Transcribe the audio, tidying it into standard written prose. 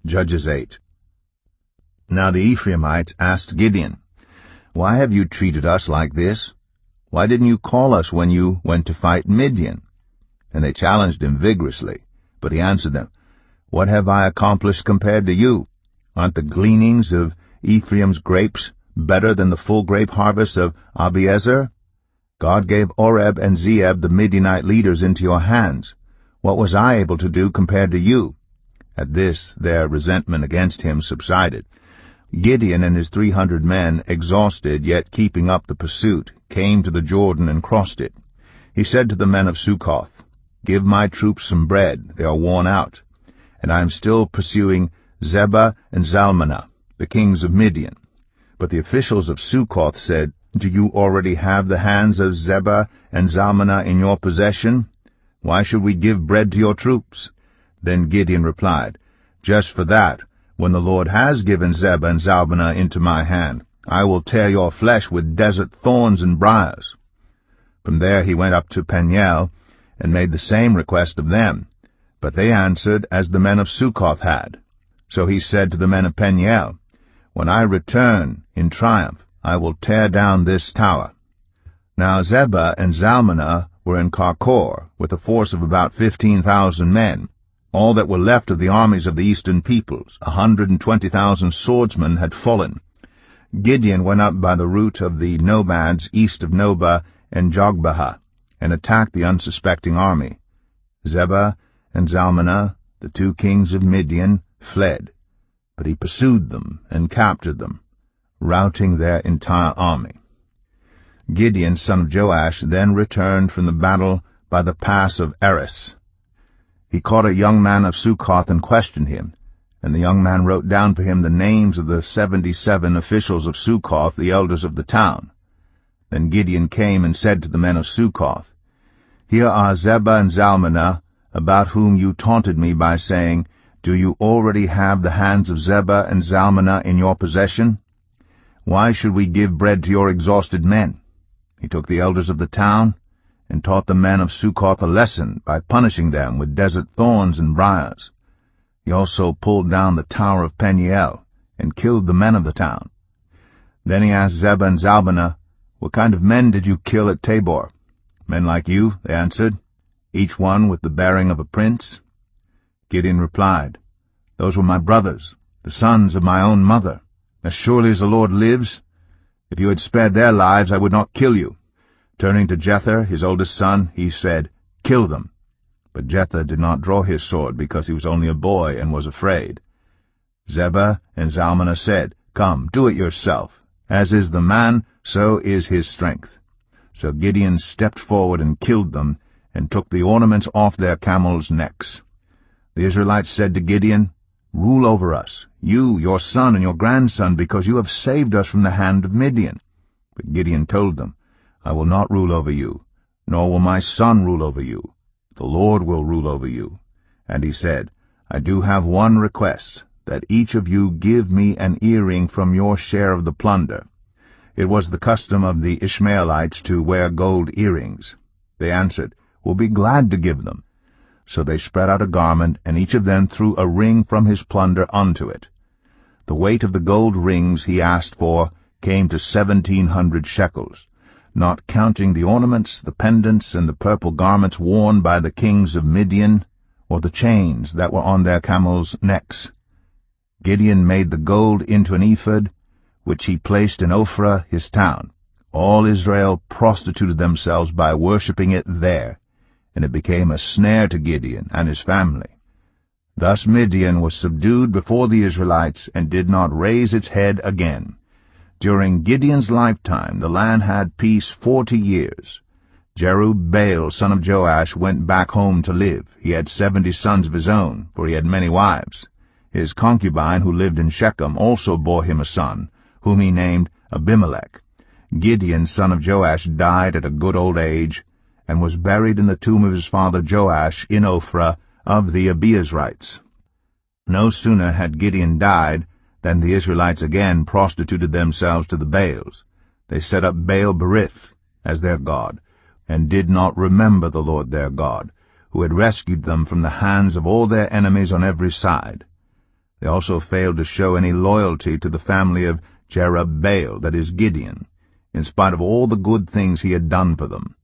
Judges 8. Now the Ephraimites asked Gideon, "Why have you treated us like this? Why didn't you call us when you went to fight Midian?" And they challenged him vigorously. But he answered them, "What have I accomplished compared to you? Aren't the gleanings of Ephraim's grapes better than the full grape harvest of Abiezer? God gave Oreb and Zeeb, the Midianite leaders, into your hands. What was I able to do compared to you?" At this their resentment against him subsided. Gideon and his 300 men, exhausted yet keeping up the pursuit, came to the Jordan and crossed it. He said to the men of Succoth, "Give my troops some bread, they are worn out, and I am still pursuing Zebah and Zalmunna, the kings of Midian." But the officials of Succoth said, "Do you already have the hands of Zebah and Zalmunna in your possession? Why should we give bread to your troops?" Then Gideon replied, "Just for that, when the Lord has given Zebah and Zalmunna into my hand, I will tear your flesh with desert thorns and briars." From there he went up to Peniel, and made the same request of them. But they answered as the men of Succoth had. So he said to the men of Peniel, "When I return in triumph, I will tear down this tower." Now Zebah and Zalmunna were in Karkor, with a force of about 15,000 men. All that were left of the armies of the eastern peoples, 120,000 swordsmen, had fallen. Gideon went up by the route of the nomads east of Nobah and Jogbehah, and attacked the unsuspecting army. Zebah and Zalmunna, the 2 kings of Midian, fled, but he pursued them and captured them, routing their entire army. Gideon, son of Joash, then returned from the battle by the pass of Eris. He caught a young man of Succoth and questioned him, and the young man wrote down for him the names of the 77 officials of Succoth, the elders of the town. Then Gideon came and said to the men of Succoth, "Here are Zebah and Zalmunna, about whom you taunted me by saying, 'Do you already have the hands of Zebah and Zalmunna in your possession? Why should we give bread to your exhausted men?'" He took the elders of the town and taught the men of Succoth a lesson by punishing them with desert thorns and briars. He also pulled down the tower of Peniel and killed the men of the town. Then he asked Zebah and Zalmunna, "What kind of men did you kill at Tabor?" "Men like you," they answered, "each one with the bearing of a prince." Gideon replied, "Those were my brothers, the sons of my own mother. As surely as the Lord lives, if you had spared their lives, I would not kill you." Turning to Jether, his oldest son, he said, "Kill them." But Jether did not draw his sword because he was only a boy and was afraid. Zebah and Zalmunna said, "Come, do it yourself. As is the man, so is his strength." So Gideon stepped forward and killed them, and took the ornaments off their camels' necks. The Israelites said to Gideon, "Rule over us, you, your son, and your grandson, because you have saved us from the hand of Midian." But Gideon told them, "I will not rule over you, nor will my son rule over you. The Lord will rule over you." And he said, "I do have one request, that each of you give me an earring from your share of the plunder." It was the custom of the Ishmaelites to wear gold earrings. They answered, "We'll be glad to give them." So they spread out a garment, and each of them threw a ring from his plunder onto it. The weight of the gold rings he asked for came to 1,700 shekels, not counting the ornaments, the pendants, and the purple garments worn by the kings of Midian, or the chains that were on their camels' necks. Gideon made the gold into an ephod, which he placed in Ophrah, his town. All Israel prostituted themselves by worshipping it there, and it became a snare to Gideon and his family. Thus Midian was subdued before the Israelites and did not raise its head again. During Gideon's lifetime the land had peace 40 years. Jerubbaal, son of Joash, went back home to live. He had 70 sons of his own, for he had many wives. His concubine, who lived in Shechem, also bore him a son, whom he named Abimelech. Gideon, son of Joash, died at a good old age, and was buried in the tomb of his father Joash in Ophrah of the Abiezrites. No sooner had Gideon died than the Israelites again prostituted themselves to the Baals. They set up Baal-berith as their god, and did not remember the Lord their God, who had rescued them from the hands of all their enemies on every side. They also failed to show any loyalty to the family of Jerubbaal, that is Gideon, in spite of all the good things he had done for them.